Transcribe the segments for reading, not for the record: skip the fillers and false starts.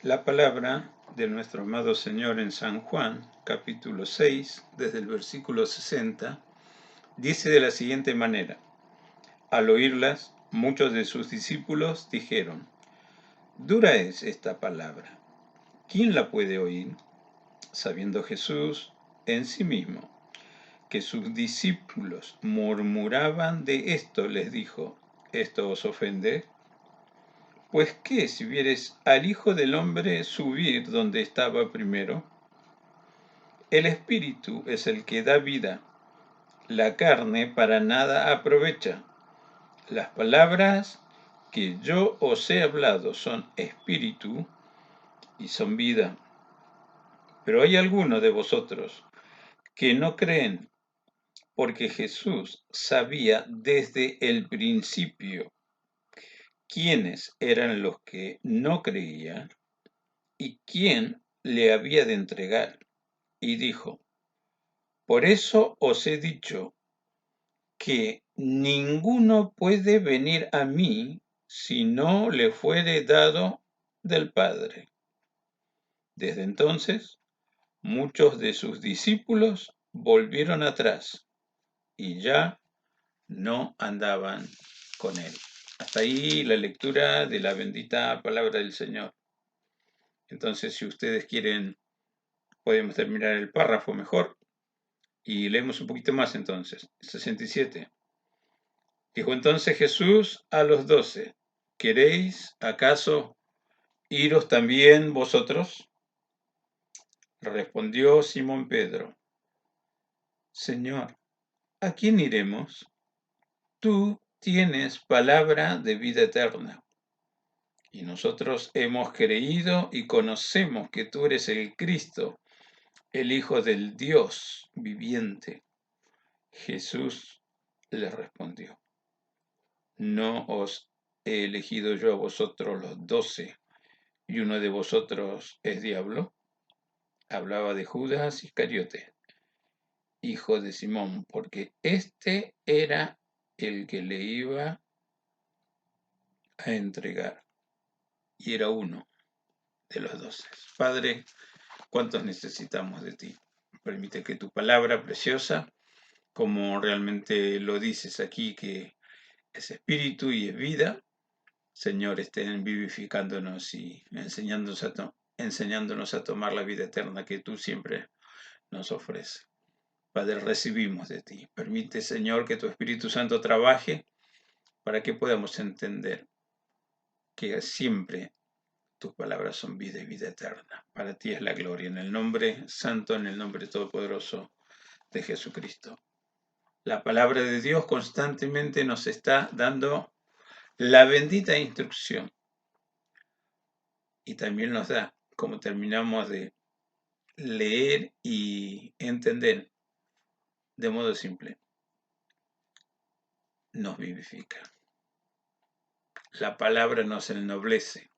La palabra de nuestro amado Señor en San Juan, capítulo 6, desde el versículo 60, dice de la siguiente manera: Al oírlas, muchos de sus discípulos dijeron: Dura es esta palabra, ¿quién la puede oír? Sabiendo Jesús en sí mismo que sus discípulos murmuraban de esto, les dijo: ¿Esto os ofende? Pues qué si vieres al Hijo del Hombre subir donde estaba primero. El Espíritu es el que da vida, la carne para nada aprovecha. Las palabras que yo os he hablado son espíritu y son vida. Pero hay algunos de vosotros que no creen, porque Jesús sabía desde el principio quiénes eran los que no creían y quién le había de entregar. Y dijo: Por eso os he dicho que ninguno puede venir a mí si no le fuere dado del Padre. Desde entonces, muchos de sus discípulos volvieron atrás y ya no andaban con él. Hasta ahí la lectura de la bendita palabra del Señor. Entonces, si ustedes quieren, podemos terminar el párrafo mejor y leemos un poquito más entonces. 67. Dijo entonces Jesús a los 12: ¿Queréis acaso iros también vosotros? Respondió Simón Pedro: Señor, ¿a quién iremos? Tú tienes palabra de vida eterna. Y nosotros hemos creído y conocemos que tú eres el Cristo, el Hijo del Dios viviente. Jesús le respondió: ¿No os he elegido yo a vosotros los 12 y uno de vosotros es diablo? Hablaba de Judas Iscariote, hijo de Simón, porque este era el que le iba a entregar y era uno de los 12. Padre, ¿cuántos necesitamos de ti? Permite que tu palabra preciosa, como realmente lo dices aquí, que es espíritu y es vida, Señor, estén vivificándonos y enseñándonos a tomar la vida eterna que tú siempre nos ofreces. Padre, recibimos de ti. Permite, Señor, que tu Espíritu Santo trabaje para que podamos entender que siempre tus palabras son vida y vida eterna. Para ti es la gloria. En el nombre santo, en el nombre todopoderoso de Jesucristo. La palabra de Dios constantemente nos está dando la bendita instrucción. Y también nos da, como terminamos de leer y entender de modo simple, nos vivifica. La palabra nos ennoblece.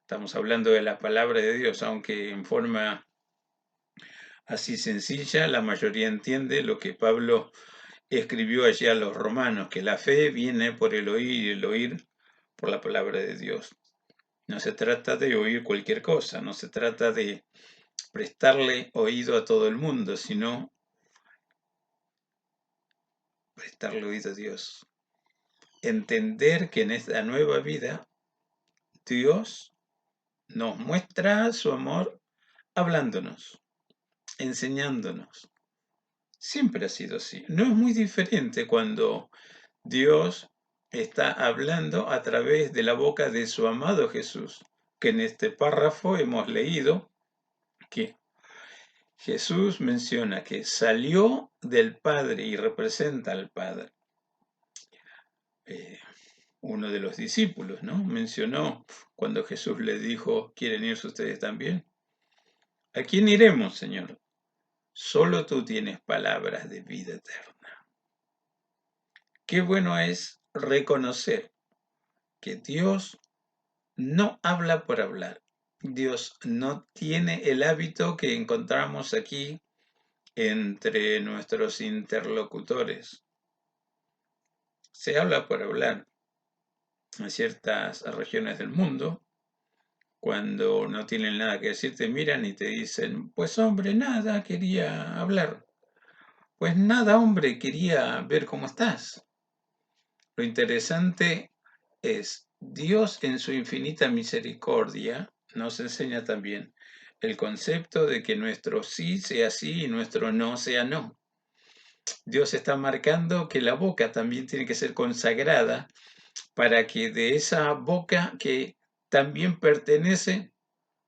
Estamos hablando de la palabra de Dios, aunque en forma así sencilla, la mayoría entiende lo que Pablo escribió allí a los romanos, que la fe viene por el oír y el oír por la palabra de Dios. No se trata de oír cualquier cosa, no se trata de prestarle oído a todo el mundo, sino prestarle oído a Dios. Entender que en esta nueva vida Dios nos muestra su amor hablándonos, enseñándonos. Siempre ha sido así. No es muy diferente cuando Dios está hablando a través de la boca de su amado Jesús, que en este párrafo hemos leído que Jesús menciona que salió del Padre y representa al Padre. Uno de los discípulos, ¿no? Mencionó cuando Jesús les dijo: ¿Quieren irse ustedes también? ¿A quién iremos, Señor? Solo tú tienes palabras de vida eterna. Qué bueno es reconocer que Dios no habla por hablar. Dios no tiene el hábito que encontramos aquí entre nuestros interlocutores. Se habla por hablar en ciertas regiones del mundo, cuando no tienen nada que decir, te miran y te dicen, pues hombre, nada, quería hablar. Pues nada, hombre, quería ver cómo estás. Lo interesante es, Dios en su infinita misericordia nos enseña también el concepto de que nuestro sí sea sí y nuestro no sea no. Dios está marcando que la boca también tiene que ser consagrada para que de esa boca que también pertenece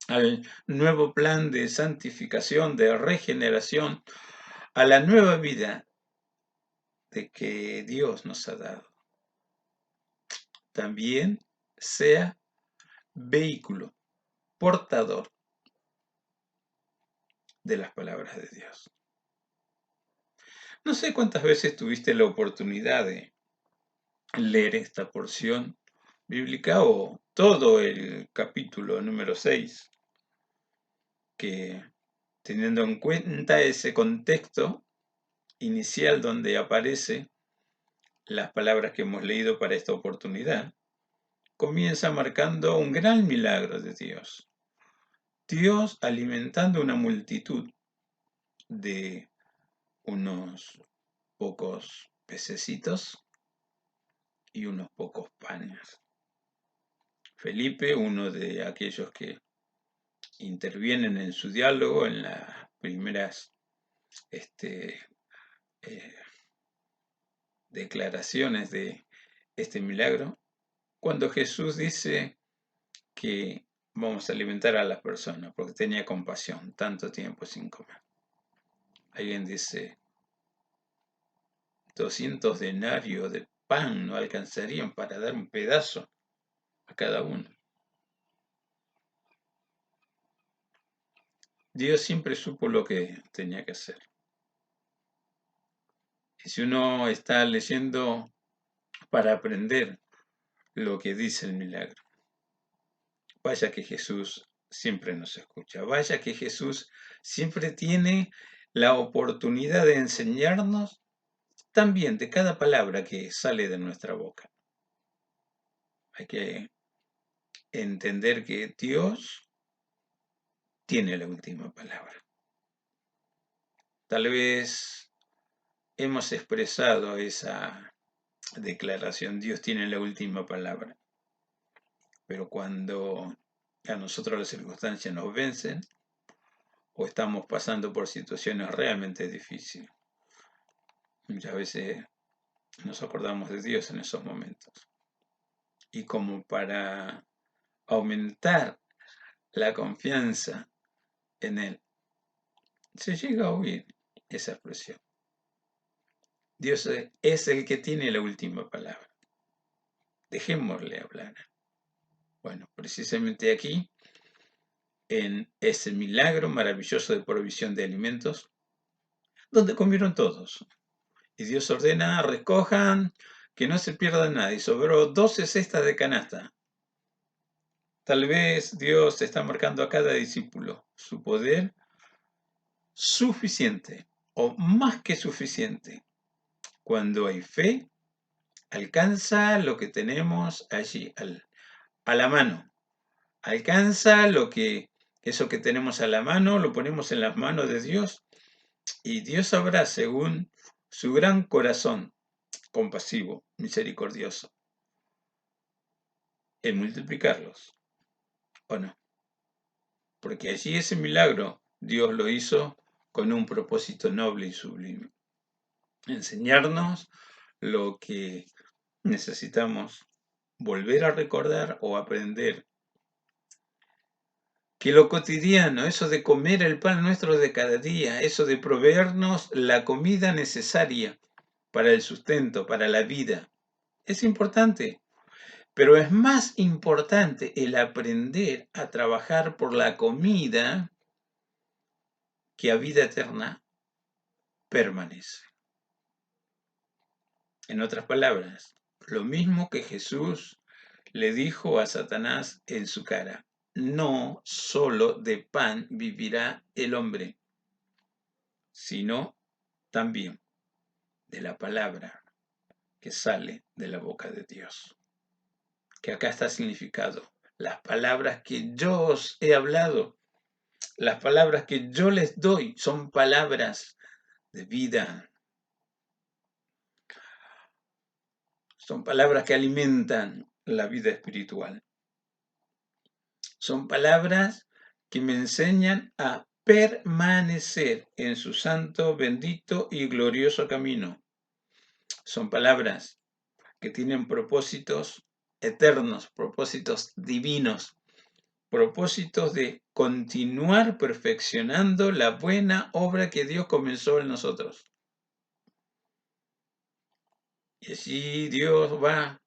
al nuevo plan de santificación, de regeneración, a la nueva vida de que Dios nos ha dado, también sea vehículo, portador de las palabras de Dios. No sé cuántas veces tuviste la oportunidad de leer esta porción bíblica o todo el capítulo número 6, que teniendo en cuenta ese contexto inicial donde aparece las palabras que hemos leído para esta oportunidad, comienza marcando un gran milagro de Dios. Dios alimentando una multitud de unos pocos pececitos y unos pocos panes. Felipe, uno de aquellos que intervienen en su diálogo en las primeras eh, declaraciones de este milagro, cuando Jesús dice que vamos a alimentar a las personas porque tenía compasión tanto tiempo sin comer. Alguien dice, 200 denarios de pan no alcanzarían para dar un pedazo a cada uno. Dios siempre supo lo que tenía que hacer. Y si uno está leyendo para aprender lo que dice el milagro, vaya que Jesús siempre nos escucha, vaya que Jesús siempre tiene la oportunidad de enseñarnos también de cada palabra que sale de nuestra boca. Hay que entender que Dios tiene la última palabra. Tal vez hemos expresado esa declaración, Dios tiene la última palabra, pero cuando a nosotros las circunstancias nos vencen o estamos pasando por situaciones realmente difíciles, muchas veces nos acordamos de Dios en esos momentos. Y como para aumentar la confianza en Él, se llega a oír esa expresión. Dios es el que tiene la última palabra. Dejémosle hablar. Bueno, precisamente aquí, en ese milagro maravilloso de provisión de alimentos, donde comieron todos. Y Dios ordena, recojan, que no se pierda nada. Y sobró 12 cestas de canasta. Tal vez Dios está marcando a cada discípulo su poder suficiente o más que suficiente. Cuando hay fe, alcanza lo que tenemos allí a la mano. Alcanza eso que tenemos a la mano, lo ponemos en las manos de Dios y Dios sabrá, según su gran corazón compasivo, misericordioso, en multiplicarlos, ¿o no? Porque allí ese milagro Dios lo hizo con un propósito noble y sublime. Enseñarnos lo que necesitamos volver a recordar o aprender. Que lo cotidiano, eso de comer el pan nuestro de cada día, eso de proveernos la comida necesaria para el sustento, para la vida, es importante. Pero es más importante el aprender a trabajar por la comida que a vida eterna permanece. En otras palabras, lo mismo que Jesús le dijo a Satanás en su cara, no solo de pan vivirá el hombre, sino también de la palabra que sale de la boca de Dios. Que acá está significado Las palabras que yo os he hablado, las palabras que yo les doy, son palabras de vida. Son palabras que alimentan la vida espiritual. Son palabras que me enseñan a permanecer en su santo, bendito y glorioso camino. Son palabras que tienen propósitos eternos, propósitos divinos, propósitos de continuar perfeccionando la buena obra que Dios comenzó en nosotros. Y así Dios va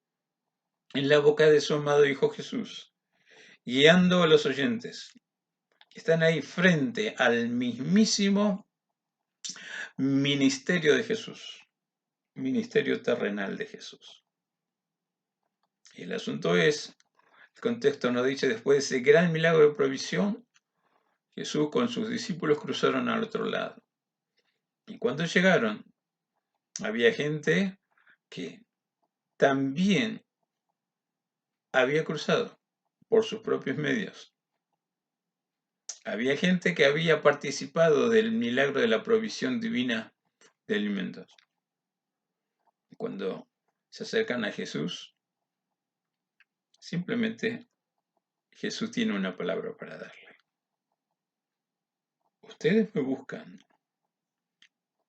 en la boca de su amado Hijo Jesús, guiando a los oyentes que están ahí frente al mismísimo ministerio de Jesús, ministerio terrenal de Jesús. Y el asunto es, el contexto nos dice, después de ese gran milagro de provisión, Jesús con sus discípulos cruzaron al otro lado. Y cuando llegaron, había gente que también había cruzado por sus propios medios. Había gente que había participado del milagro de la provisión divina de alimentos. Y cuando se acercan a Jesús, simplemente Jesús tiene una palabra para darle. Ustedes me buscan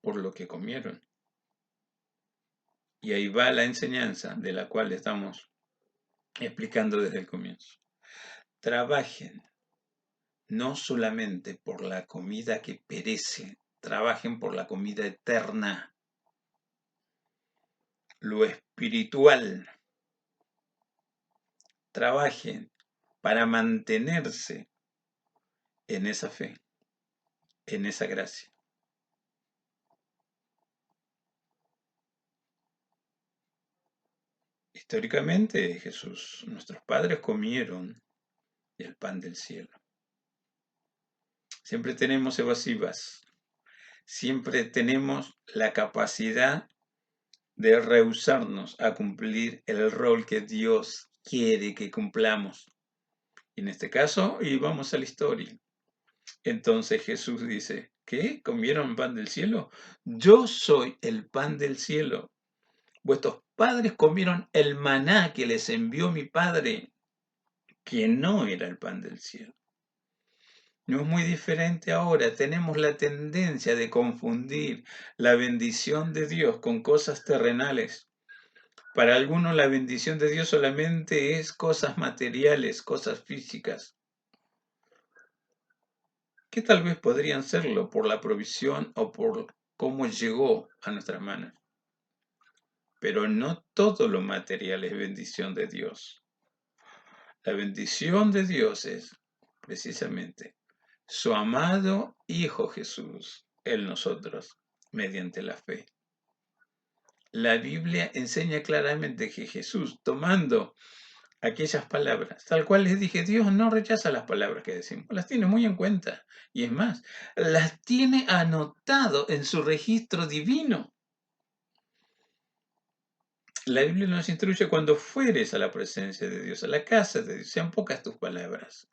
por lo que comieron. Y ahí va la enseñanza de la cual estamos explicando desde el comienzo. Trabajen no solamente por la comida que perece, trabajen por la comida eterna, lo espiritual. Trabajen para mantenerse en esa fe, en esa gracia. Históricamente, Jesús, nuestros padres comieron el pan del cielo. Siempre tenemos evasivas, siempre tenemos la capacidad de rehusarnos a cumplir el rol que Dios quiere que cumplamos. Y en este caso, y vamos a la historia. Entonces Jesús dice, ¿qué? ¿Comieron pan del cielo? Yo soy el pan del cielo. Vuestros padres comieron el maná que les envió mi Padre, que no era el pan del cielo. No es muy diferente ahora. Tenemos la tendencia de confundir la bendición de Dios con cosas terrenales. Para algunos la bendición de Dios solamente es cosas materiales, cosas físicas, que tal vez podrían serlo por la provisión o por cómo llegó a nuestras manos. Pero no todo lo material es bendición de Dios. La bendición de Dios es precisamente su amado Hijo Jesús en nosotros, mediante la fe. La Biblia enseña claramente que Jesús, tomando aquellas palabras, tal cual les dije, Dios no rechaza las palabras que decimos, las tiene muy en cuenta. Y es más, las tiene anotado en su registro divino. La Biblia nos instruye cuando fueres a la presencia de Dios, a la casa de Dios, sean pocas tus palabras.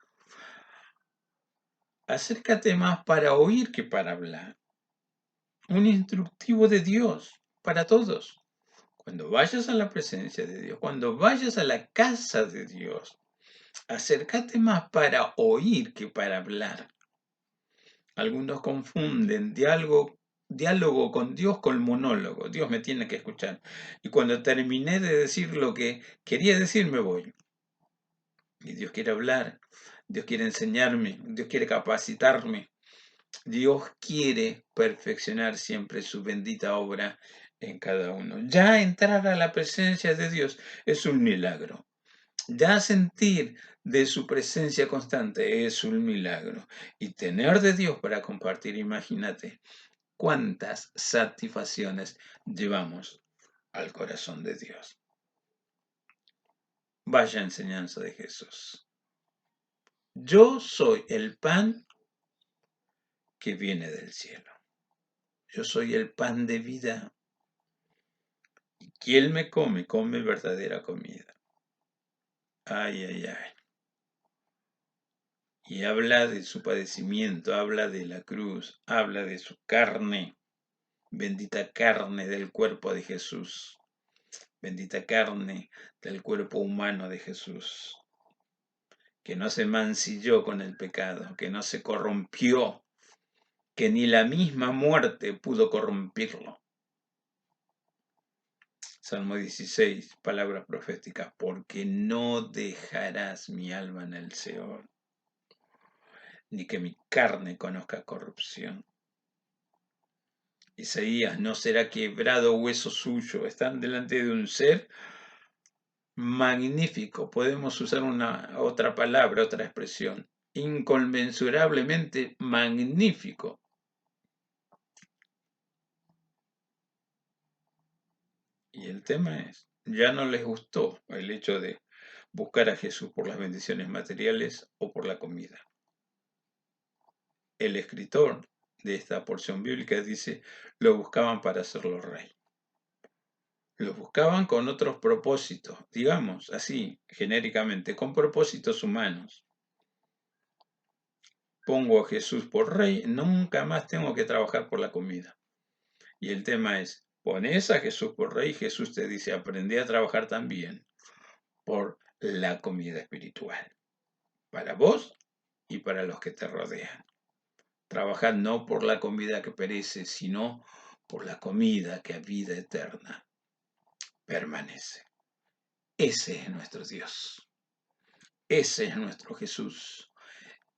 Acércate más para oír que para hablar. Un instructivo de Dios para todos. Cuando vayas a la presencia de Dios, cuando vayas a la casa de Dios, acércate más para oír que para hablar. Algunos confunden diálogo con Dios con monólogo. Dios me tiene que escuchar. Y cuando terminé de decir lo que quería decir, me voy. Y Dios quiere hablar, Dios quiere enseñarme, Dios quiere capacitarme. Dios quiere perfeccionar siempre su bendita obra en cada uno. Ya entrar a la presencia de Dios es un milagro. Ya sentir de su presencia constante es un milagro. Y tener de Dios para compartir, imagínate cuántas satisfacciones llevamos al corazón de Dios. Vaya enseñanza de Jesús. Yo soy el pan que viene del cielo. Yo soy el pan de vida. Quien me come, come verdadera comida. Ay, ay, ay. y habla de su padecimiento, habla de la cruz, habla de su carne, bendita carne del cuerpo de Jesús, bendita carne del cuerpo humano de Jesús, que no se mancilló con el pecado, que no se corrompió, que ni la misma muerte pudo corromperlo. Salmo 16, palabras proféticas, porque no dejarás mi alma en el Seol, ni que mi carne conozca corrupción. Isaías, no será quebrado hueso suyo. Están delante de un ser magnífico. Podemos usar otra palabra, otra expresión. Inconmensurablemente magnífico. Y el tema es, ya no les gustó el hecho de buscar a Jesús por las bendiciones materiales o por la comida. El escritor de esta porción bíblica dice, lo buscaban para hacerlo rey. Lo buscaban con otros propósitos, digamos así, genéricamente, con propósitos humanos. Pongo a Jesús por rey, nunca más tengo que trabajar por la comida. Y el tema es, pones a Jesús por rey, Jesús te dice, aprendí a trabajar también por la comida espiritual, para vos y para los que te rodean. Trabajad no por la comida que perece, sino por la comida que a vida eterna permanece. Ese es nuestro Dios. Ese es nuestro Jesús.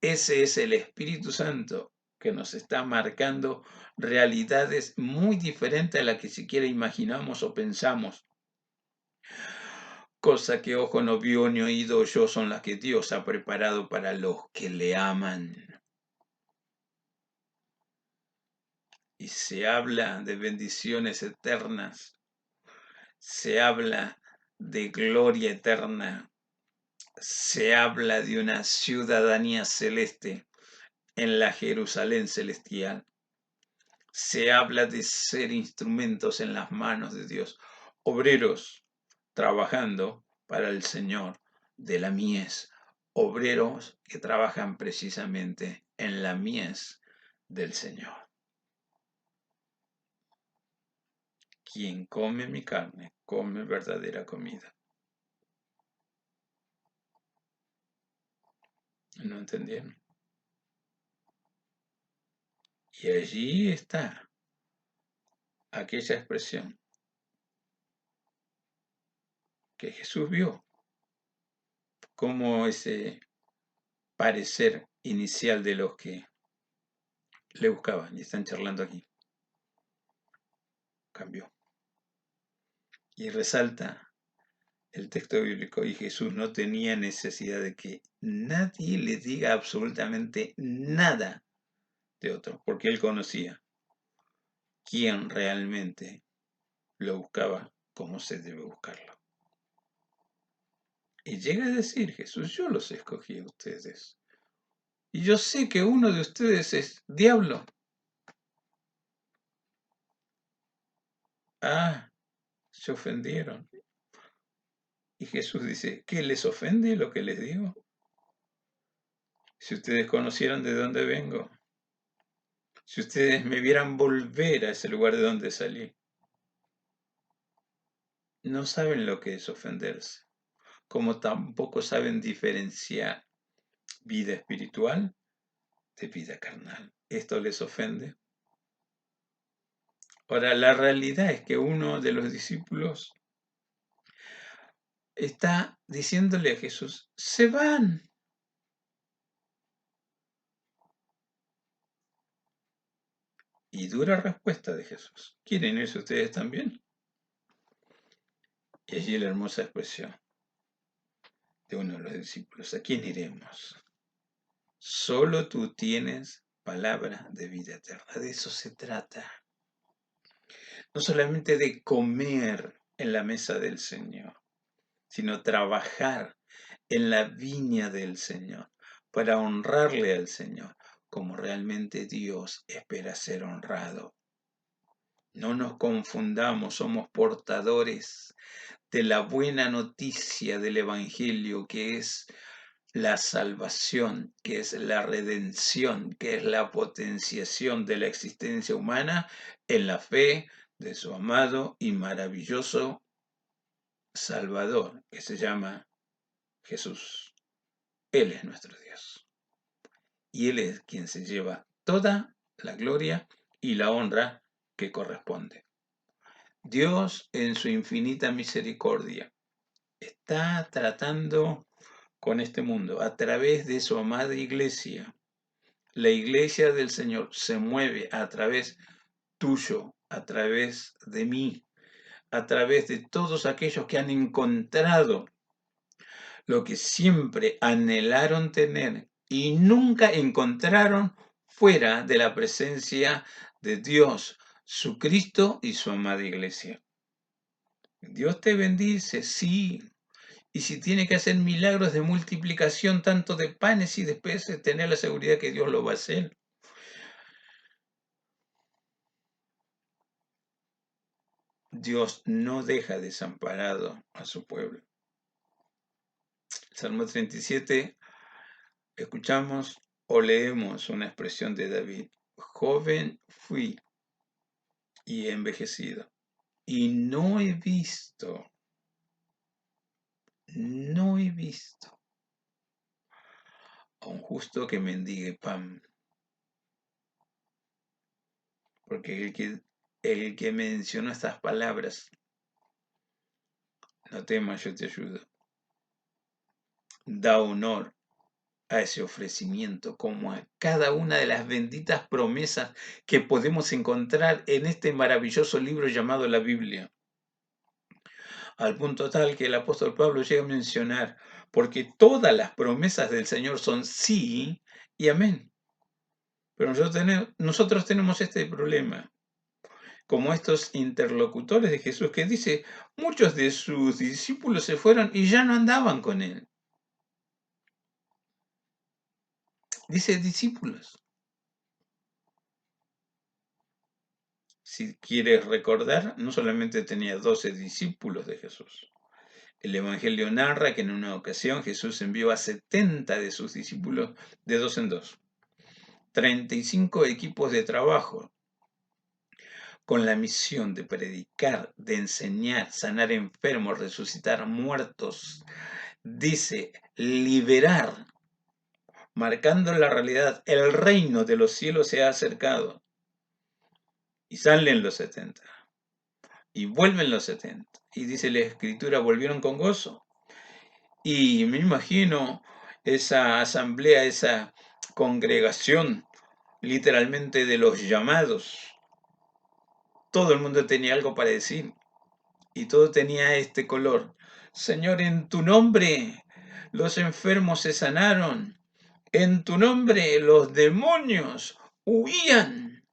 Ese es el Espíritu Santo que nos está marcando realidades muy diferentes a las que siquiera imaginamos o pensamos. Cosa que ojo no vio ni oído yo son las que Dios ha preparado para los que le aman. Y se habla de bendiciones eternas, se habla de gloria eterna, se habla de una ciudadanía celeste en la Jerusalén celestial. Se habla de ser instrumentos en las manos de Dios, obreros trabajando para el Señor de la mies, obreros que trabajan precisamente en la mies del Señor. Quien come mi carne, come verdadera comida. ¿No entendieron? Y allí está aquella expresión que Jesús vio como ese parecer inicial de los que le buscaban y están charlando aquí cambió. Y resalta el texto bíblico, y Jesús no tenía necesidad de que nadie le diga absolutamente nada de otro, porque él conocía quién realmente lo buscaba como se debe buscarlo. Y llega a decir Jesús, yo los escogí a ustedes. Y yo sé que uno de ustedes es diablo. Ah, se ofendieron. Y Jesús dice, ¿qué les ofende lo que les digo? Si ustedes conocieran de dónde vengo, si ustedes me vieran volver a ese lugar de donde salí, no saben lo que es ofenderse, como tampoco saben diferenciar vida espiritual de vida carnal. ¿Esto les ofende? Ahora, la realidad es que uno de los discípulos está diciéndole a Jesús, se van. Y dura respuesta de Jesús, ¿quieren irse ustedes también? Y allí la hermosa expresión de uno de los discípulos, ¿a quién iremos? Solo tú tienes palabra de vida eterna. De eso se trata. No solamente de comer en la mesa del Señor, sino trabajar en la viña del Señor para honrarle al Señor como realmente Dios espera ser honrado. No nos confundamos, somos portadores de la buena noticia del Evangelio, que es la salvación, que es la redención, que es la potenciación de la existencia humana en la fe de su amado y maravilloso Salvador, que se llama Jesús. Él es nuestro Dios. Y Él es quien se lleva toda la gloria y la honra que corresponde. Dios, en su infinita misericordia, está tratando con este mundo a través de su amada iglesia. La iglesia del Señor se mueve a través tuyo, a través de mí, a través de todos aquellos que han encontrado lo que siempre anhelaron tener y nunca encontraron fuera de la presencia de Dios, su Cristo y su amada iglesia. Dios te bendice, sí. Y si tiene que hacer milagros de multiplicación tanto de panes y de peces, tener la seguridad que Dios lo va a hacer. Dios no deja desamparado a su pueblo. Salmo 37, escuchamos o leemos una expresión de David. Joven fui y he envejecido, y no he visto a un justo que mendigue pan. Porque el que mencionó estas palabras, no temas, yo te ayudo, da honor a ese ofrecimiento, como a cada una de las benditas promesas que podemos encontrar en este maravilloso libro llamado la Biblia. Al punto tal que el apóstol Pablo llega a mencionar, porque todas las promesas del Señor son sí y amén. Pero nosotros tenemos este problema, como estos interlocutores de Jesús, que dice, muchos de sus discípulos se fueron y ya no andaban con él. Dice discípulos. Si quieres recordar, no solamente tenía 12 discípulos de Jesús. El Evangelio narra que en una ocasión Jesús envió a 70 de sus discípulos de dos en dos. 35 equipos de trabajo con la misión de predicar, de enseñar, sanar enfermos, resucitar muertos. Dice, liberar, marcando la realidad, el reino de los cielos se ha acercado. Y salen los 70. Y vuelven los 70. Y dice la Escritura, volvieron con gozo. Y me imagino esa asamblea, esa congregación, literalmente de los llamados. Todo el mundo tenía algo para decir. Y todo tenía este color. Señor, en tu nombre los enfermos se sanaron. En tu nombre los demonios huían.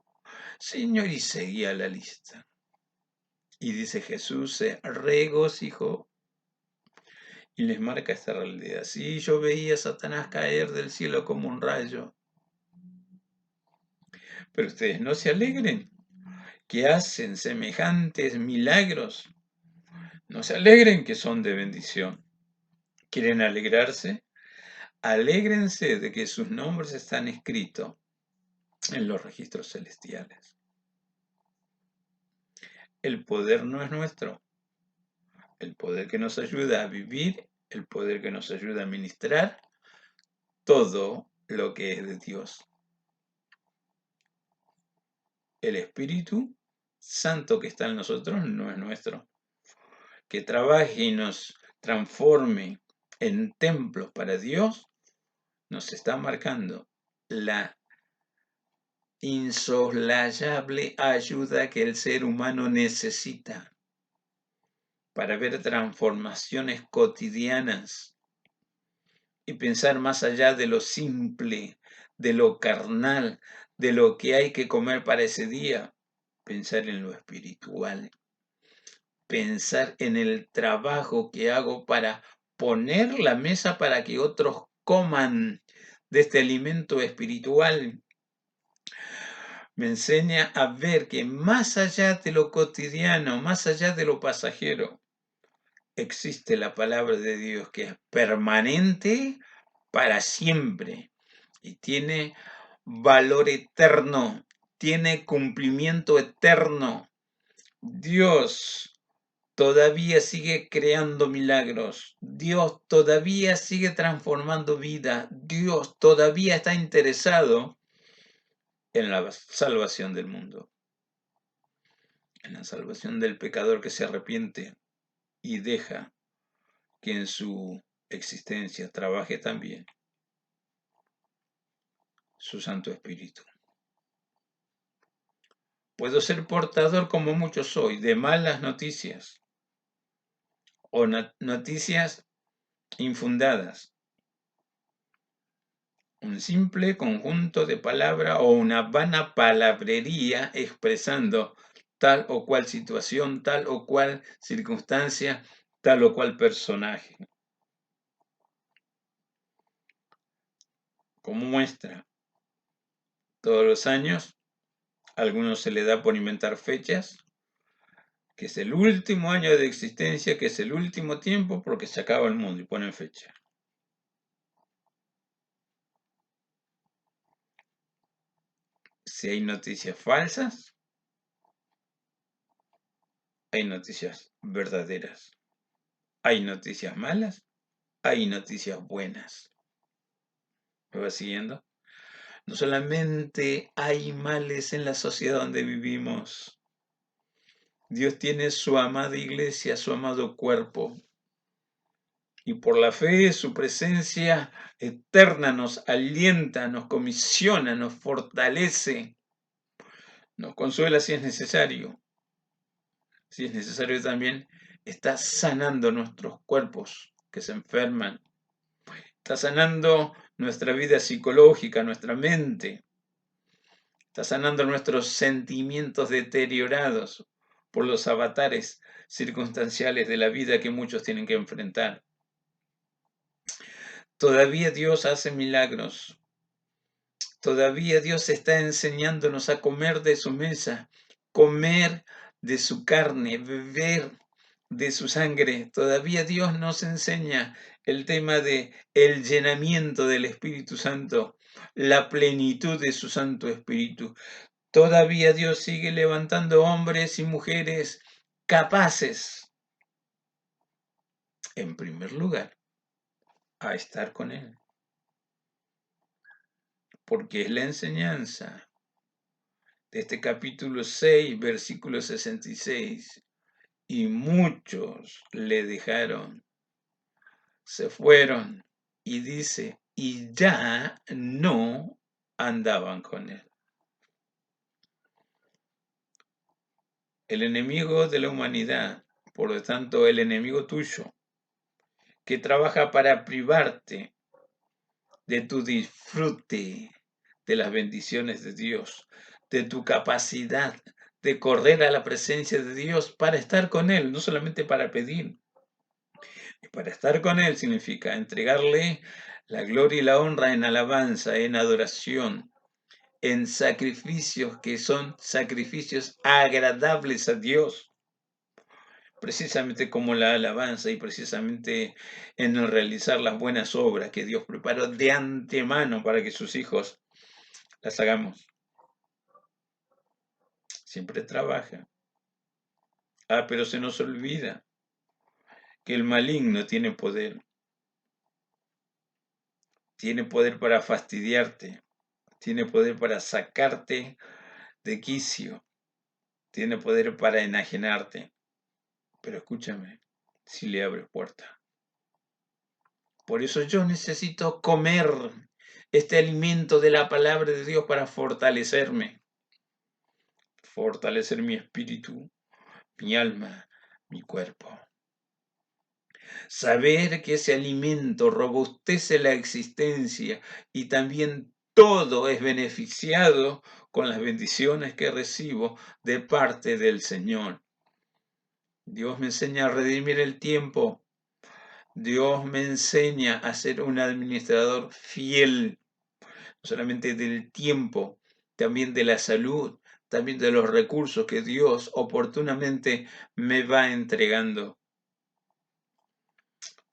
Señor, y seguía la lista. Y dice Jesús se regocijó y les marca esta realidad. Sí, yo veía a Satanás caer del cielo como un rayo. Pero ustedes no se alegren, que hacen semejantes milagros. No se alegren, que son de bendición. ¿Quieren alegrarse? Alégrense de que sus nombres están escritos en los registros celestiales. El poder no es nuestro. El poder que nos ayuda a vivir, el poder que nos ayuda a ministrar, todo lo que es de Dios. El Espíritu Santo que está en nosotros no es nuestro. Que trabaje y nos transforme en templos para Dios, nos está marcando la insoslayable ayuda que el ser humano necesita para ver transformaciones cotidianas y pensar más allá de lo simple, de lo carnal, de lo que hay que comer para ese día, pensar en lo espiritual, pensar en el trabajo que hago para poner la mesa para que otros coman de este alimento espiritual. Me enseña a ver que más allá de lo cotidiano, más allá de lo pasajero, existe la palabra de Dios que es permanente para siempre y tiene valor eterno, tiene cumplimiento eterno. Dios todavía sigue creando milagros. Dios todavía sigue transformando vida. Dios todavía está interesado en la salvación del mundo, en la salvación del pecador que se arrepiente y deja que en su existencia trabaje también su Santo Espíritu. Puedo ser portador, como muchos soy, de malas noticias o noticias infundadas. Un simple conjunto de palabras o una vana palabrería expresando tal o cual situación, tal o cual circunstancia, tal o cual personaje. Como muestra, todos los años, a algunos se le da por inventar fechas, que es el último año de existencia, que es el último tiempo porque se acaba el mundo y ponen fecha. Si hay noticias falsas, hay noticias verdaderas. Hay noticias malas, hay noticias buenas. ¿Me va siguiendo? No solamente hay males en la sociedad donde vivimos. Dios tiene su amada iglesia, su amado cuerpo. Y por la fe, su presencia eterna nos alienta, nos comisiona, nos fortalece, nos consuela si es necesario. Si es necesario también, está sanando nuestros cuerpos que se enferman. Está sanando nuestra vida psicológica, nuestra mente. Está sanando nuestros sentimientos deteriorados por los avatares circunstanciales de la vida que muchos tienen que enfrentar. Todavía Dios hace milagros. Todavía Dios está enseñándonos a comer de su mesa, comer de su carne, beber de su sangre. Todavía Dios nos enseña el tema de el llenamiento del Espíritu Santo, la plenitud de su Santo Espíritu. Todavía Dios sigue levantando hombres y mujeres capaces, en primer lugar, a estar con Él. Porque es la enseñanza de este capítulo 6, versículo 66. Y muchos le dejaron, se fueron, y dice, y ya no andaban con Él. El enemigo de la humanidad, por lo tanto, el enemigo tuyo, que trabaja para privarte de tu disfrute de las bendiciones de Dios, de tu capacidad de correr a la presencia de Dios para estar con Él, no solamente para pedir. Y para estar con Él significa entregarle la gloria y la honra en alabanza, en adoración, en sacrificios que son sacrificios agradables a Dios, precisamente como la alabanza y precisamente en el realizar las buenas obras que Dios preparó de antemano para que sus hijos las hagamos. Siempre trabaja. Pero se nos olvida que el maligno tiene poder. Tiene poder para fastidiarte. Tiene poder para sacarte de quicio. Tiene poder para enajenarte. Pero escúchame, si le abres puerta. Por eso yo necesito comer este alimento de la palabra de Dios para fortalecerme. Fortalecer mi espíritu, mi alma, mi cuerpo. Saber que ese alimento robustece la existencia y también todo es beneficiado con las bendiciones que recibo de parte del Señor. Dios me enseña a redimir el tiempo. Dios me enseña a ser un administrador fiel, no solamente del tiempo, también de la salud, también de los recursos que Dios oportunamente me va entregando.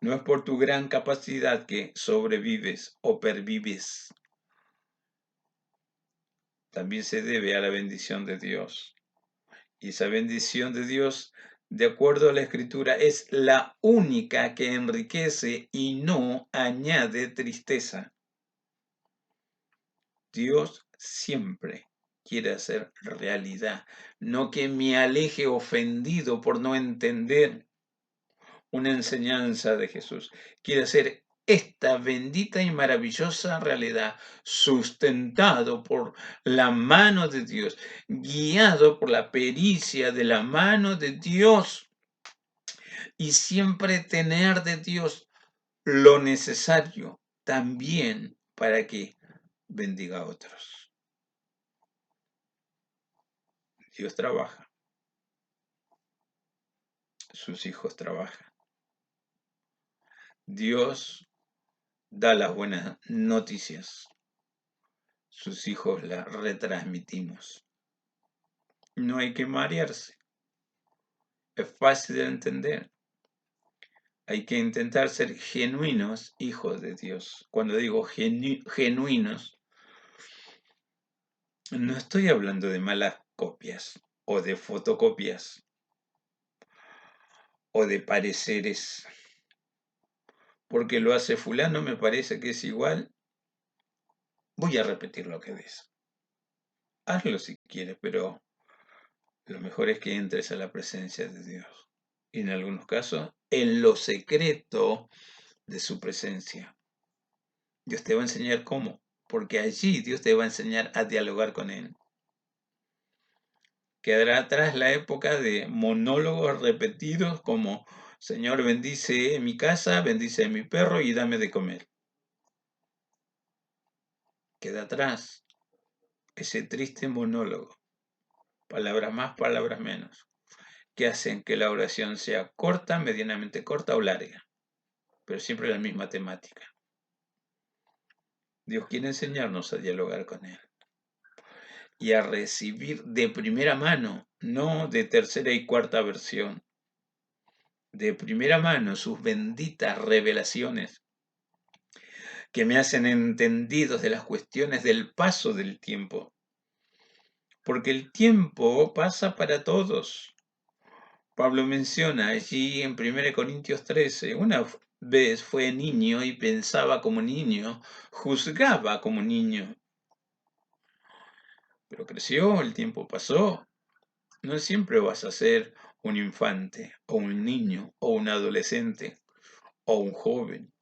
No es por tu gran capacidad que sobrevives o pervives. También se debe a la bendición de Dios. Y esa bendición de Dios, de acuerdo a la Escritura, es la única que enriquece y no añade tristeza. Dios siempre quiere hacer realidad, no que me aleje ofendido por no entender una enseñanza de Jesús. Quiere hacer esta bendita y maravillosa realidad sustentado por la mano de Dios, guiado por la pericia de la mano de Dios y siempre tener de Dios lo necesario también para que bendiga a otros. Dios trabaja, sus hijos trabajan. Dios da las buenas noticias, sus hijos las retransmitimos. No hay que marearse, es fácil de entender. Hay que intentar ser genuinos hijos de Dios. Cuando digo genuinos, no estoy hablando de malas copias o de fotocopias o de pareceres. Porque lo hace fulano, me parece que es igual. Voy a repetir lo que dice. Hazlo si quieres, pero lo mejor es que entres a la presencia de Dios. Y en algunos casos, en lo secreto de su presencia. Dios te va a enseñar cómo, porque allí Dios te va a enseñar a dialogar con Él. Quedará atrás la época de monólogos repetidos como Señor, bendice mi casa, bendice a mi perro y dame de comer. Queda atrás ese triste monólogo, palabras más, palabras menos, que hacen que la oración sea corta, medianamente corta o larga, pero siempre la misma temática. Dios quiere enseñarnos a dialogar con Él y a recibir de primera mano, no de tercera y cuarta versión, de primera mano sus benditas revelaciones que me hacen entendidos de las cuestiones del paso del tiempo. Porque el tiempo pasa para todos. Pablo menciona allí en 1 Corintios 13, una vez fue niño y pensaba como niño, juzgaba como niño. Pero creció, el tiempo pasó. No siempre vas a ser un infante, o un niño, o un adolescente, o un joven,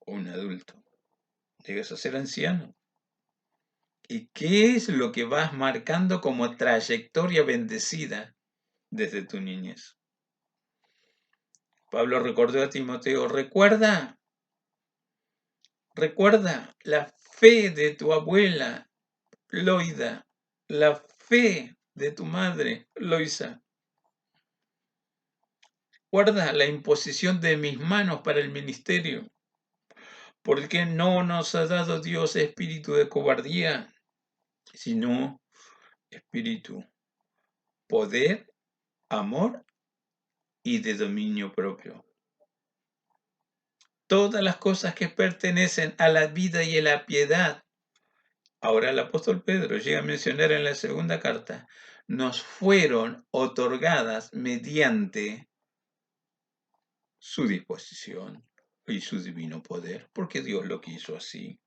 o un adulto. Llegas a ser anciano. ¿Y qué es lo que vas marcando como trayectoria bendecida desde tu niñez? Pablo recordó a Timoteo, recuerda la fe de tu abuela, Loida, la fe de tu madre, Loisa. Guarda la imposición de mis manos para el ministerio, porque no nos ha dado Dios espíritu de cobardía, sino espíritu, poder, amor y de dominio propio. Todas las cosas que pertenecen a la vida y a la piedad. Ahora el apóstol Pedro llega a mencionar en la segunda carta, nos fueron otorgadas mediante su disposición y su divino poder, porque Dios lo quiso así.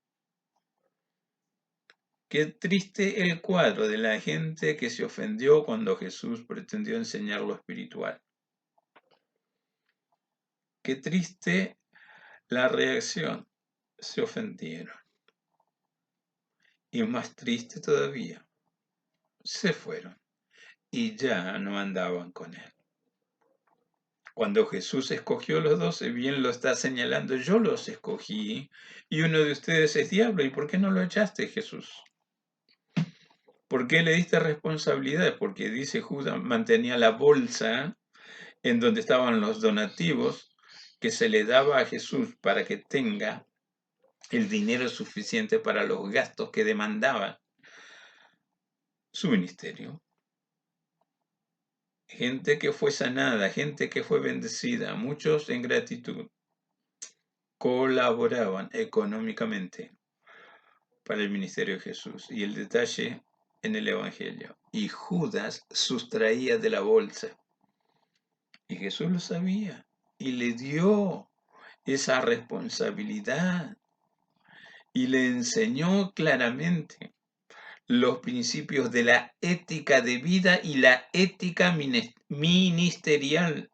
Qué triste el cuadro de la gente que se ofendió cuando Jesús pretendió enseñar lo espiritual. Qué triste la reacción. Se ofendieron. Y más triste todavía, se fueron y ya no andaban con él. Cuando Jesús escogió los 12, bien lo está señalando, yo los escogí y uno de ustedes es diablo. ¿Y por qué no lo echaste, Jesús? ¿Por qué le diste responsabilidad? Porque dice Judas, mantenía la bolsa en donde estaban los donativos que se le daba a Jesús para que tenga el dinero suficiente para los gastos que demandaba su ministerio. gente que fue sanada, gente que fue bendecida, muchos en gratitud colaboraban económicamente para el ministerio de Jesús. Y el detalle en el Evangelio. Y Judas sustraía de la bolsa. Y Jesús lo sabía. Y le dio esa responsabilidad. Y le enseñó claramente los principios de la ética de vida y la ética ministerial.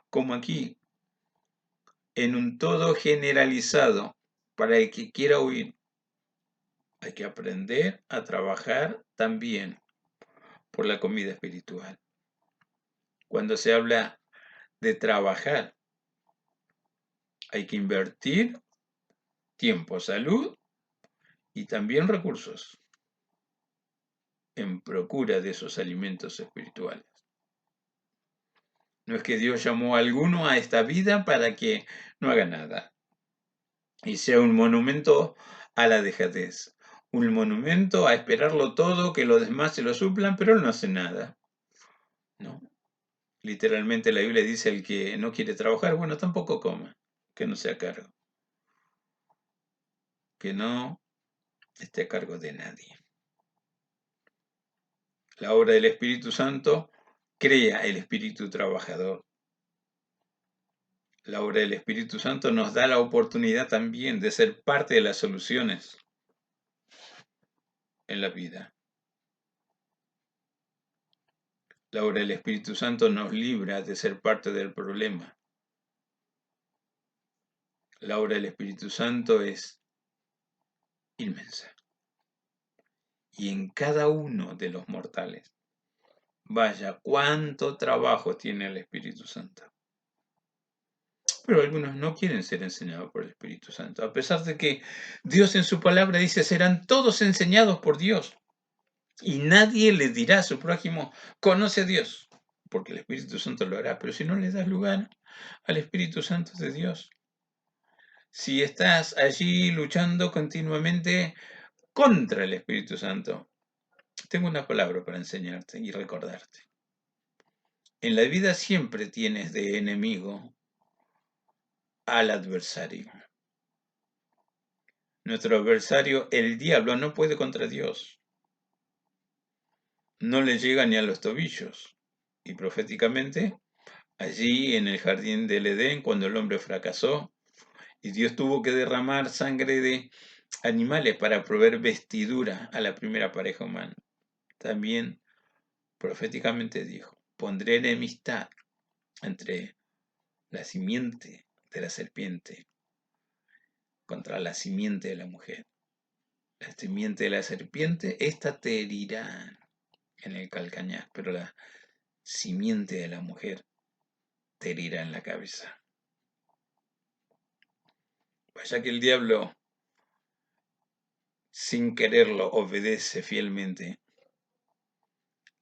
Como aquí, en un todo generalizado, para el que quiera oír. Hay que aprender a trabajar también por la comida espiritual. Cuando se habla de trabajar, hay que invertir tiempo, salud y también recursos en procura de esos alimentos espirituales. No es que Dios llamó a alguno a esta vida para que no haga nada y sea un monumento a la dejadez, un monumento a esperarlo todo, que los demás se lo suplan, pero él no hace nada. ¿No? Literalmente la Biblia dice: el que no quiere trabajar, bueno, tampoco coma, que no sea a cargo, que no esté a cargo de nadie. La obra del Espíritu Santo crea el espíritu trabajador. La obra del Espíritu Santo nos da la oportunidad también de ser parte de las soluciones en la vida. La obra del Espíritu Santo nos libra de ser parte del problema. La obra del Espíritu Santo es inmensa. Y en cada uno de los mortales, vaya, cuánto trabajo tiene el Espíritu Santo. Pero algunos no quieren ser enseñados por el Espíritu Santo, a pesar de que Dios en su palabra dice: serán todos enseñados por Dios. Y nadie le dirá a su prójimo: conoce a Dios, porque el Espíritu Santo lo hará. Pero si no le das lugar al Espíritu Santo de Dios, si estás allí luchando continuamente contra el Espíritu Santo, tengo una palabra para enseñarte y recordarte. En la vida siempre tienes de enemigo al adversario. Nuestro adversario, el diablo, no puede contra Dios. No le llega ni a los tobillos. Y proféticamente, allí en el jardín del Edén, cuando el hombre fracasó y Dios tuvo que derramar sangre de animales para proveer vestidura a la primera pareja humana, también proféticamente dijo: pondré enemistad entre la simiente de la serpiente contra la simiente de la mujer. La simiente de la serpiente, esta te herirá en el calcañar, pero la simiente de la mujer te herirá en la cabeza. Vaya que el diablo, sin quererlo, obedece fielmente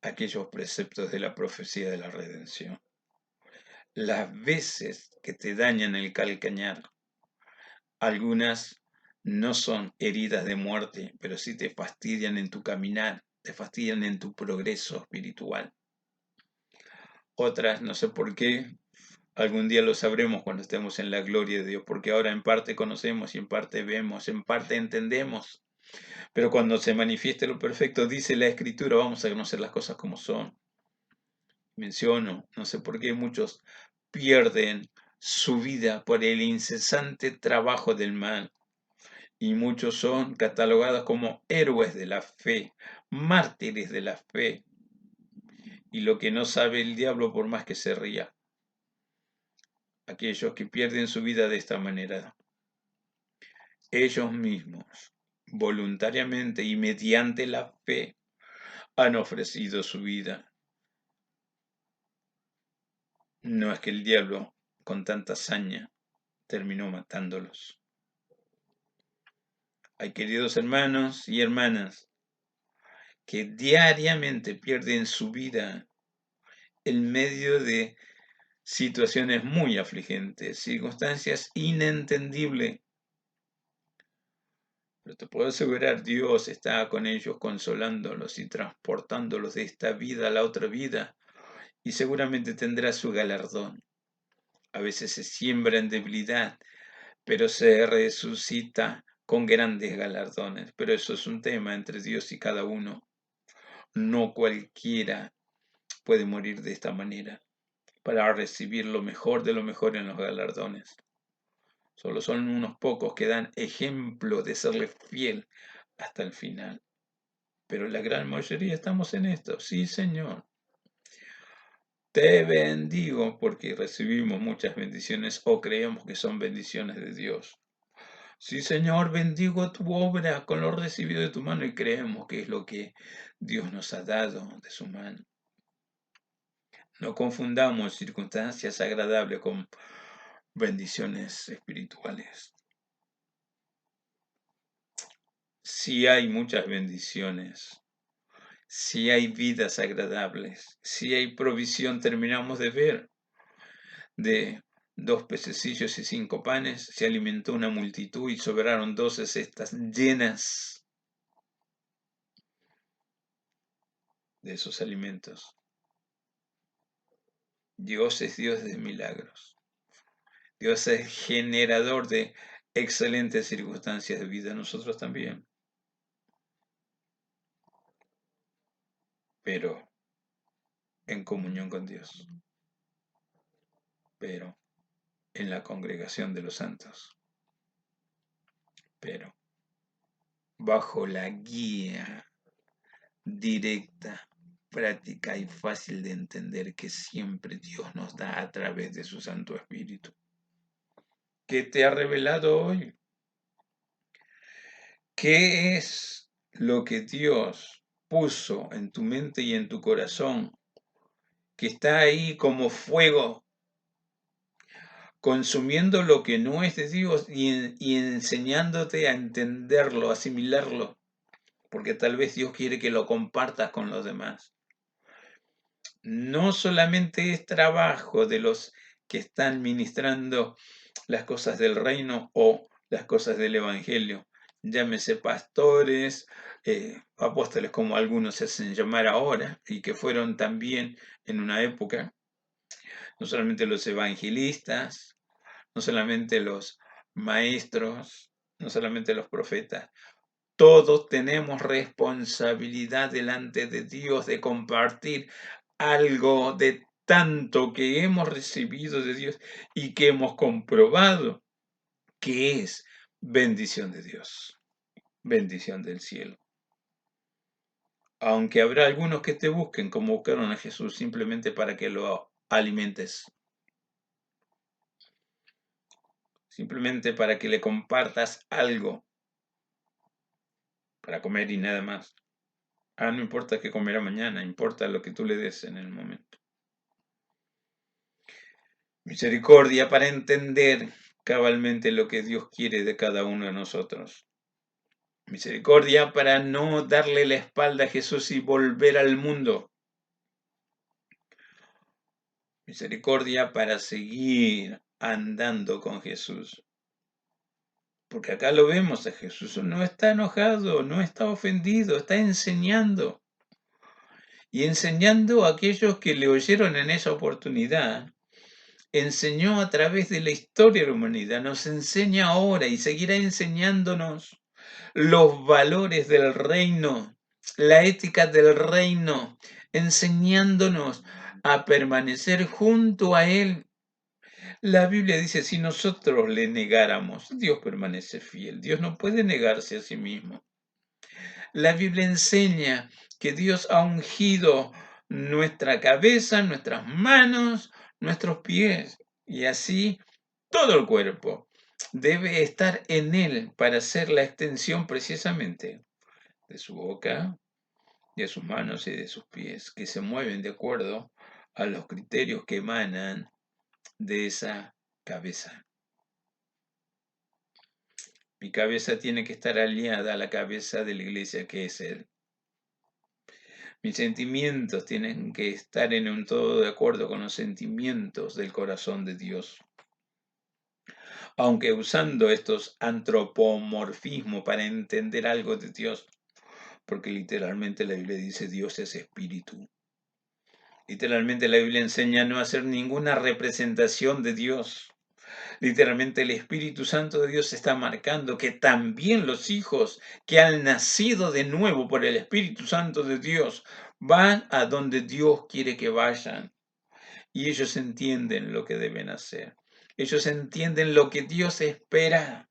aquellos preceptos de la profecía de la redención. Las veces que te dañan el calcañar, algunas no son heridas de muerte, pero sí te fastidian en tu caminar, te fastidian en tu progreso espiritual. Otras, no sé por qué, algún día lo sabremos cuando estemos en la gloria de Dios, porque ahora en parte conocemos y en parte vemos, en parte entendemos. Pero cuando se manifieste lo perfecto, dice la Escritura, vamos a conocer las cosas como son. Menciono, no sé por qué muchos pierden su vida por el incesante trabajo del mal. Y muchos son catalogados como héroes de la fe, mártires de la fe. Y lo que no sabe el diablo, por más que se ría, aquellos que pierden su vida de esta manera, ellos mismos, voluntariamente y mediante la fe, han ofrecido su vida. No es que el diablo, con tanta hazaña, terminó matándolos. Hay queridos hermanos y hermanas que diariamente pierden su vida en medio de situaciones muy afligentes, circunstancias inentendibles. Pero te puedo asegurar, Dios está con ellos consolándolos y transportándolos de esta vida a la otra vida, y seguramente tendrá su galardón. A veces se siembra en debilidad, pero se resucita con grandes galardones. Pero eso es un tema entre Dios y cada uno. No cualquiera puede morir de esta manera para recibir lo mejor de lo mejor en los galardones. Solo son unos pocos que dan ejemplo de serle fiel hasta el final. Pero la gran mayoría estamos en esto. Sí, Señor. Te bendigo porque recibimos muchas bendiciones o creemos que son bendiciones de Dios. Sí, Señor, bendigo tu obra con lo recibido de tu mano y creemos que es lo que Dios nos ha dado de su mano. No confundamos circunstancias agradables con bendiciones espirituales. Sí hay muchas bendiciones, sí hay vidas agradables, sí hay provisión, terminamos de ver, de 2 pececillos y 5 panes, se alimentó una multitud y sobraron 12 cestas llenas de esos alimentos. Dios es Dios de milagros. Dios es generador de excelentes circunstancias de vida, nosotros también. Pero en comunión con Dios, pero en la congregación de los santos, pero bajo la guía directa, práctica y fácil de entender que siempre Dios nos da a través de su Santo Espíritu. ¿Qué te ha revelado hoy? ¿Qué es lo que Dios puso en tu mente y en tu corazón, que está ahí como fuego, consumiendo lo que no es de Dios y enseñándote a entenderlo, asimilarlo? Porque tal vez Dios quiere que lo compartas con los demás. No solamente es trabajo de los que están ministrando las cosas del reino o las cosas del evangelio, llámese pastores, apóstoles como algunos se hacen llamar ahora y que fueron también en una época, no solamente los evangelistas, no solamente los maestros, no solamente los profetas. Todos tenemos responsabilidad delante de Dios de compartir algo de tanto que hemos recibido de Dios y que hemos comprobado que es bendición de Dios, bendición del cielo. Aunque habrá algunos que te busquen como buscaron a Jesús simplemente para que lo alimentes, simplemente para que le compartas algo para comer y nada más. No importa qué comerá mañana, importa lo que tú le des en el momento. Misericordia para entender cabalmente lo que Dios quiere de cada uno de nosotros. Misericordia para no darle la espalda a Jesús y volver al mundo. Misericordia para seguir andando con Jesús. Porque acá lo vemos, a Jesús no está enojado, no está ofendido, está enseñando. Y enseñando a aquellos que le oyeron en esa oportunidad, enseñó a través de la historia de la humanidad, nos enseña ahora y seguirá enseñándonos los valores del reino, la ética del reino, enseñándonos a permanecer junto a Él. La Biblia dice, si nosotros le negáramos, Dios permanece fiel. Dios no puede negarse a sí mismo. La Biblia enseña que Dios ha ungido nuestra cabeza, nuestras manos, nuestros pies y así todo el cuerpo debe estar en Él para ser la extensión precisamente de su boca, de sus manos y de sus pies, que se mueven de acuerdo a los criterios que emanan de esa cabeza. Mi cabeza tiene que estar alineada a la cabeza de la iglesia que es Él. Mis sentimientos tienen que estar en un todo de acuerdo con los sentimientos del corazón de Dios. Aunque usando estos antropomorfismos para entender algo de Dios, porque literalmente la Biblia dice Dios es espíritu. Literalmente la Biblia enseña a no hacer ninguna representación de Dios. Literalmente el Espíritu Santo de Dios está marcando que también los hijos que han nacido de nuevo por el Espíritu Santo de Dios van a donde Dios quiere que vayan. Y ellos entienden lo que deben hacer. Ellos entienden lo que Dios espera.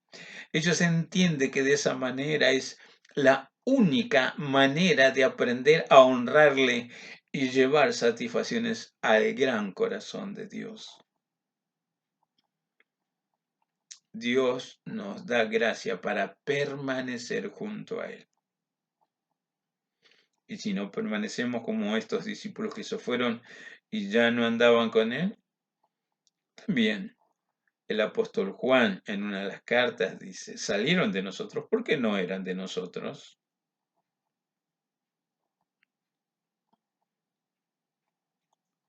Ellos entienden que de esa manera es la única manera de aprender a honrarle y llevar satisfacciones al gran corazón de Dios. Dios nos da gracia para permanecer junto a Él. Y si no permanecemos como estos discípulos que se fueron y ya no andaban con Él, también el apóstol Juan en una de las cartas dice, salieron de nosotros porque no eran de nosotros.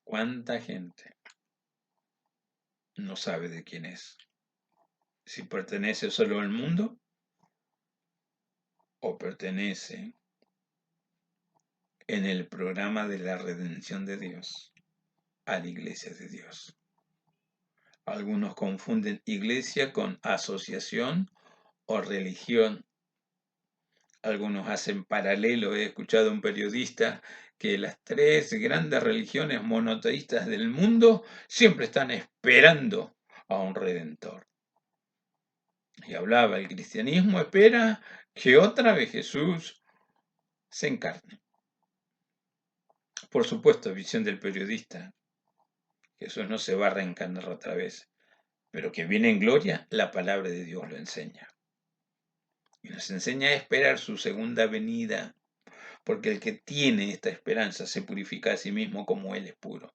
¿Cuánta gente no sabe de quién es? Si pertenece solo al mundo o pertenece en el programa de la redención de Dios a la iglesia de Dios. Algunos confunden iglesia con asociación o religión. Algunos hacen paralelo. He escuchado a un periodista que las tres grandes religiones monoteístas del mundo siempre están esperando a un redentor. Y hablaba, el cristianismo espera que otra vez Jesús se encarne. Por supuesto, visión del periodista. Jesús no se va a reencarnar otra vez, pero que viene en gloria, la palabra de Dios lo enseña. Y nos enseña a esperar su segunda venida, porque el que tiene esta esperanza se purifica a sí mismo como Él es puro.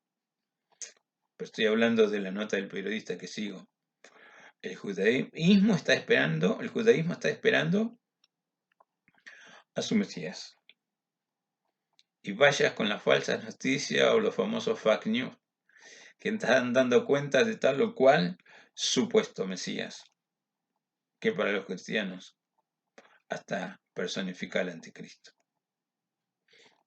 Pero estoy hablando de la nota del periodista que sigo. El judaísmo está esperando a su Mesías. Y vayas con las falsas noticias o los famosos fake news, que están dando cuenta de tal o cual supuesto Mesías, que para los cristianos hasta personifica al anticristo.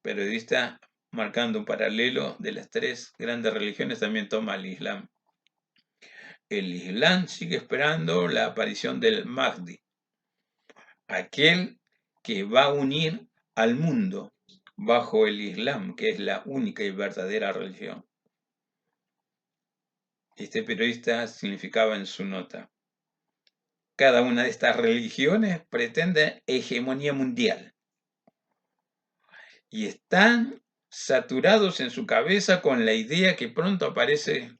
Periodista marcando un paralelo de las tres grandes religiones también toma el Islam. El Islam sigue esperando la aparición del Mahdi, aquel que va a unir al mundo bajo el Islam, que es la única y verdadera religión. Este periodista significaba en su nota: cada una de estas religiones pretende hegemonía mundial y están saturados en su cabeza con la idea que pronto aparece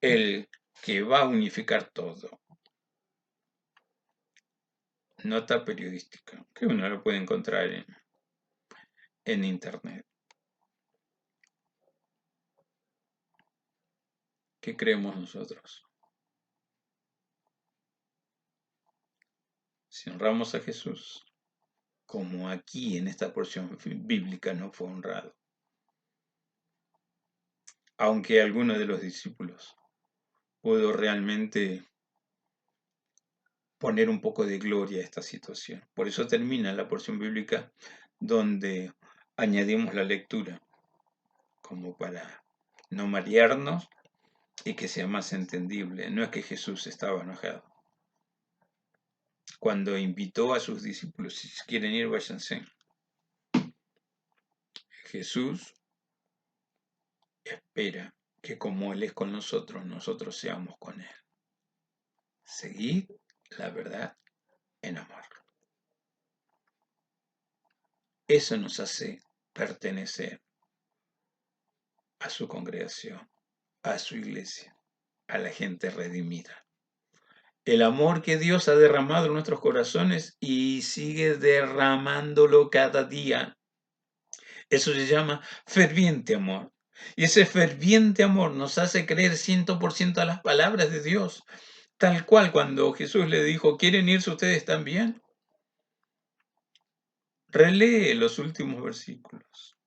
el que va a unificar todo. Nota periodística, que uno lo puede encontrar en internet. ¿Qué creemos nosotros? Si honramos a Jesús, como aquí en esta porción bíblica no fue honrado, aunque alguno de los discípulos pudo realmente poner un poco de gloria a esta situación. Por eso termina la porción bíblica donde añadimos la lectura, como para no marearnos y que sea más entendible. No es que Jesús estaba enojado. Cuando invitó a sus discípulos, si quieren ir, váyanse. Jesús espera que como Él es con nosotros, nosotros seamos con Él. Seguid la verdad en amor. Eso nos hace pertenecer a su congregación, a su iglesia, a la gente redimida. El amor que Dios ha derramado en nuestros corazones y sigue derramándolo cada día. Eso se llama ferviente amor. Y ese ferviente amor nos hace creer 100% a las palabras de Dios. Tal cual cuando Jesús le dijo, ¿quieren irse ustedes también? Relee los últimos versículos.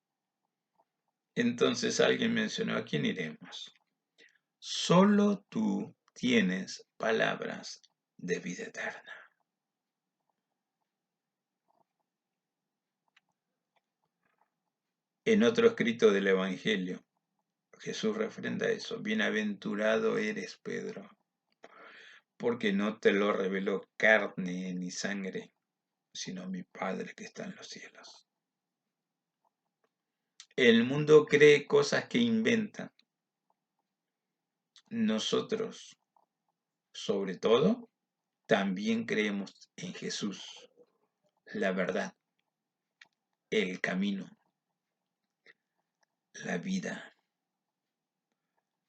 Entonces alguien mencionó, ¿a quién iremos? Solo tú tienes palabras de vida eterna. En otro escrito del Evangelio, Jesús refrenda eso. Bienaventurado eres, Pedro, porque no te lo reveló carne ni sangre, sino mi Padre que está en los cielos. El mundo cree cosas que inventan. Nosotros, sobre todo, también creemos en Jesús, la verdad, el camino, la vida,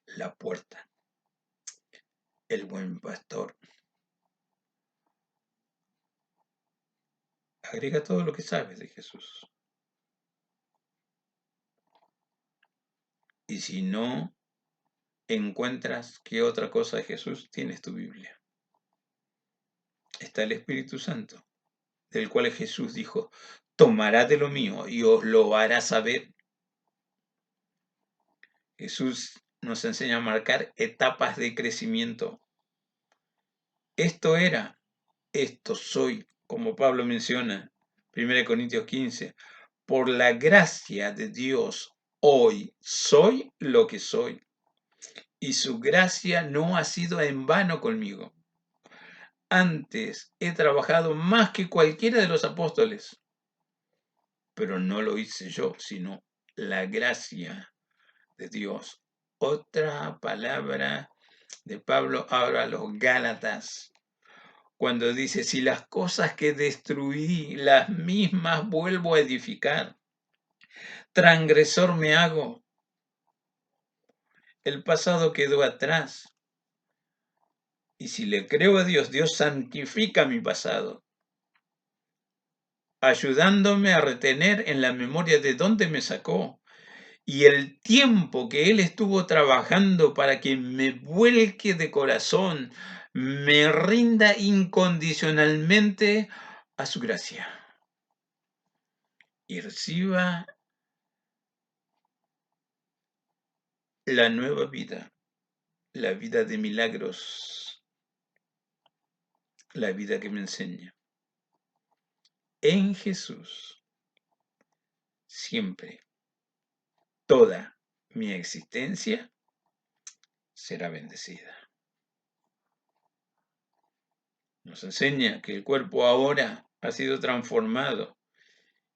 la puerta, el buen pastor. Agrega todo lo que sabes de Jesús. Y si no encuentras qué otra cosa de Jesús, tienes tu Biblia. Está el Espíritu Santo, del cual Jesús dijo, tomará de lo mío y os lo hará saber. Jesús nos enseña a marcar etapas de crecimiento. Esto era, esto soy, como Pablo menciona, 1 Corintios 15, por la gracia de Dios, hoy soy lo que soy. Y su gracia no ha sido en vano conmigo. Antes he trabajado más que cualquiera de los apóstoles, pero no lo hice yo, sino la gracia de Dios. Otra palabra de Pablo ahora a los Gálatas, cuando dice, si las cosas que destruí, las mismas vuelvo a edificar, transgresor me hago, el pasado quedó atrás. Y si le creo a Dios, Dios santifica mi pasado, ayudándome a retener en la memoria de dónde me sacó y el tiempo que Él estuvo trabajando para que me vuelque de corazón, me rinda incondicionalmente a su gracia y reciba la nueva vida, la vida de milagros, la vida que me enseña. En Jesús, siempre, toda mi existencia será bendecida. Nos enseña que el cuerpo ahora ha sido transformado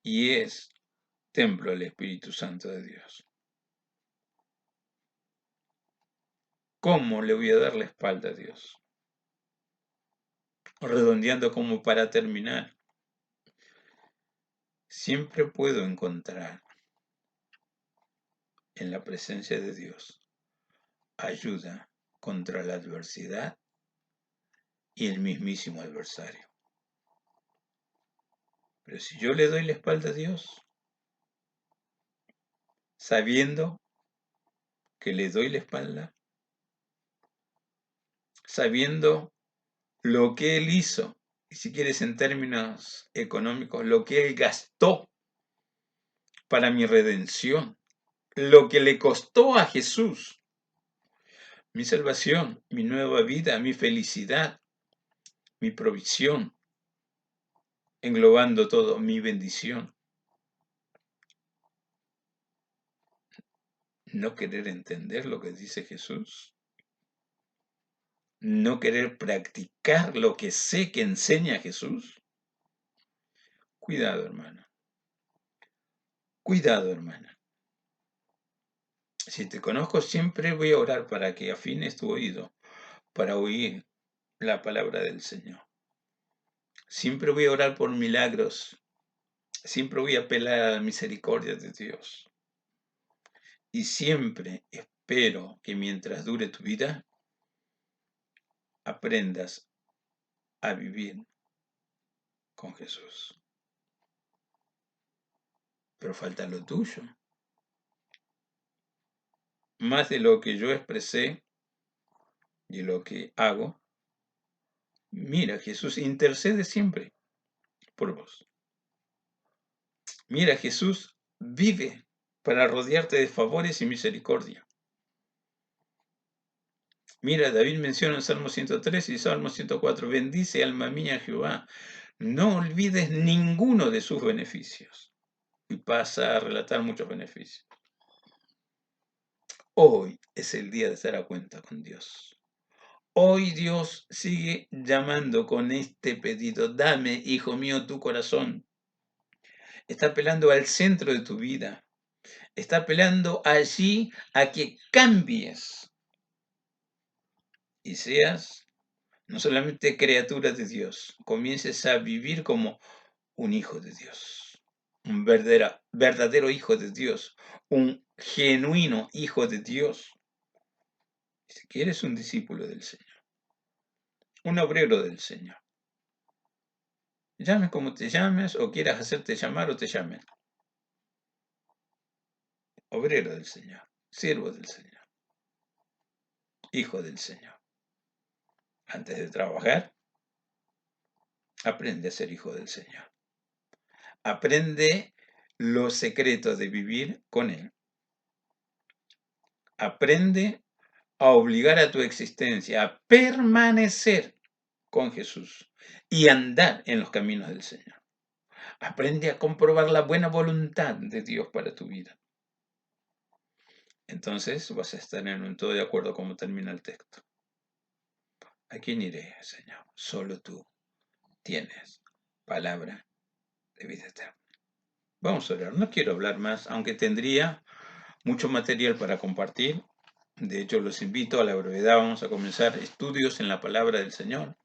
y es templo del Espíritu Santo de Dios. ¿Cómo le voy a dar la espalda a Dios? Redondeando como para terminar, siempre puedo encontrar en la presencia de Dios ayuda contra la adversidad y el mismísimo adversario. Pero si yo le doy la espalda a Dios, sabiendo que le doy la espalda, sabiendo lo que Él hizo, y si quieres en términos económicos, lo que Él gastó para mi redención, lo que le costó a Jesús, mi salvación, mi nueva vida, mi felicidad, mi provisión, englobando todo, mi bendición. No querer entender lo que dice Jesús, no querer practicar lo que sé que enseña Jesús. Cuidado, hermano. Cuidado, hermana. Si te conozco, siempre voy a orar para que afines tu oído, para oír la palabra del Señor. Siempre voy a orar por milagros. Siempre voy a apelar a la misericordia de Dios. Y siempre espero que mientras dure tu vida, aprendas a vivir con Jesús. Pero falta lo tuyo. Más de lo que yo expresé y lo que hago, mira, Jesús intercede siempre por vos. Mira, Jesús vive para rodearte de favores y misericordia. Mira, David menciona en Salmo 103 y Salmo 104, bendice alma mía Jehová, no olvides ninguno de sus beneficios. y pasa a relatar muchos beneficios. Hoy es el día de estar a cuenta con Dios. Hoy Dios sigue llamando con este pedido: dame, hijo mío, tu corazón. Está apelando al centro de tu vida. Está apelando allí a que cambies y seas no solamente criatura de Dios, comiences a vivir como un hijo de Dios, un verdadero hijo de Dios, un genuino hijo de Dios. Si quieres, un discípulo del Señor, un obrero del Señor. Llames como te llames, o quieras hacerte llamar o te llamen. Obrero del Señor, siervo del Señor, hijo del Señor. Antes de trabajar, aprende a ser hijo del Señor. Aprende los secretos de vivir con Él. Aprende a obligar a tu existencia a permanecer con Jesús y andar en los caminos del Señor. Aprende a comprobar la buena voluntad de Dios para tu vida. Entonces vas a estar en un todo de acuerdo como termina el texto. ¿A quién iré, Señor? Solo tú tienes palabra de vida eterna. Vamos a orar. No quiero hablar más, aunque tendría mucho material para compartir. De hecho, los invito a la brevedad. Vamos a comenzar estudios en la palabra del Señor.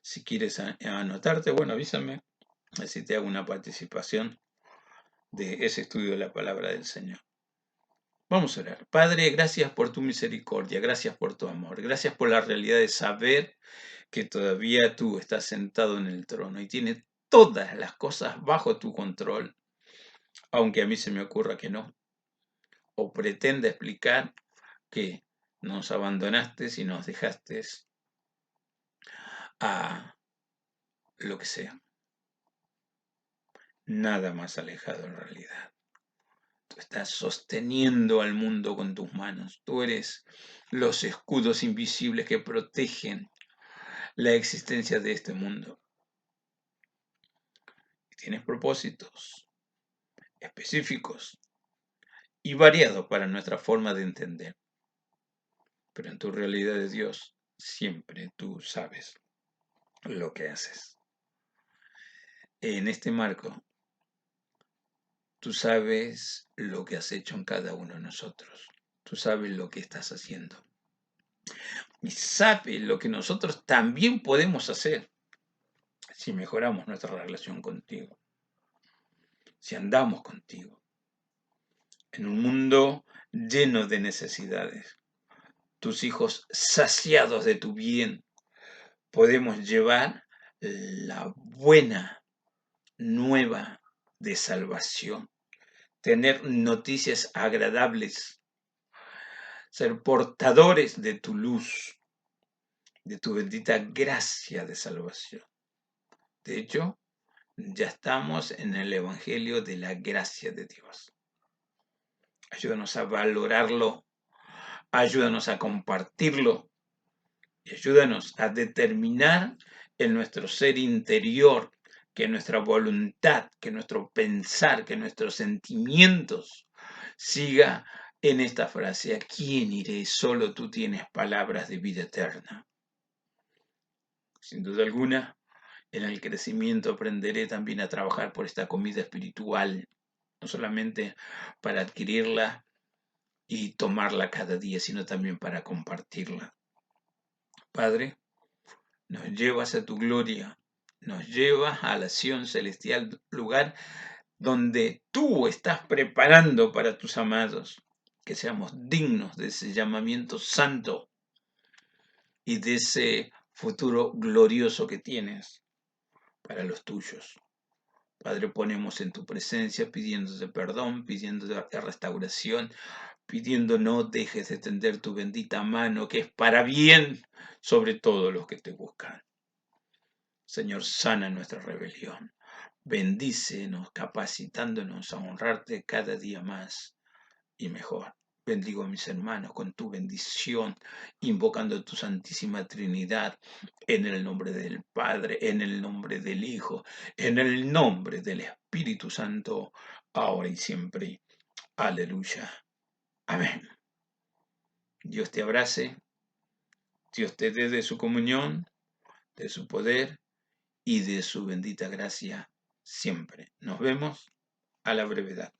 Si quieres anotarte, bueno, avísame. Así te hago una participación de ese estudio de la palabra del Señor. Vamos a orar. Padre, gracias por tu misericordia, gracias por tu amor, gracias por la realidad de saber que todavía tú estás sentado en el trono y tienes todas las cosas bajo tu control, aunque a mí se me ocurra que no, o pretenda explicar que nos abandonaste y nos dejaste a lo que sea. Nada más alejado en realidad. Tú estás sosteniendo al mundo con tus manos. Tú eres los escudos invisibles que protegen la existencia de este mundo. Tienes propósitos específicos y variados para nuestra forma de entender. Pero en tu realidad de Dios, siempre tú sabes lo que haces. En este marco, tú sabes lo que has hecho en cada uno de nosotros. Tú sabes lo que estás haciendo. Y sabes lo que nosotros también podemos hacer si mejoramos nuestra relación contigo. Si andamos contigo. En un mundo lleno de necesidades. Tus hijos saciados de tu bien. Podemos llevar la buena nueva de salvación. Tener noticias agradables, ser portadores de tu luz, de tu bendita gracia de salvación. De hecho, ya estamos en el Evangelio de la gracia de Dios. Ayúdanos a valorarlo, ayúdanos a compartirlo y ayúdanos a determinar en nuestro ser interior que nuestra voluntad, que nuestro pensar, que nuestros sentimientos siga en esta frase: ¿a quién iré? Solo tú tienes palabras de vida eterna. Sin duda alguna, en el crecimiento aprenderé también a trabajar por esta comida espiritual, no solamente para adquirirla y tomarla cada día, sino también para compartirla. Padre, nos llevas a tu gloria, nos llevas a la Sión celestial, lugar donde tú estás preparando para tus amados, que seamos dignos de ese llamamiento santo y de ese futuro glorioso que tienes para los tuyos. Padre, ponemos en tu presencia pidiéndote perdón, pidiéndote restauración, pidiendo no dejes de tender tu bendita mano, que es para bien sobre todos los que te buscan. Señor, sana nuestra rebelión. Bendícenos, capacitándonos a honrarte cada día más y mejor. bendigo a mis hermanos con tu bendición, invocando tu Santísima Trinidad, en el nombre del Padre, en el nombre del Hijo, en el nombre del Espíritu Santo, ahora y siempre. Aleluya. Amén. Dios te abrace, Dios te dé de su comunión, de su poder y de su bendita gracia siempre. Nos vemos a la brevedad.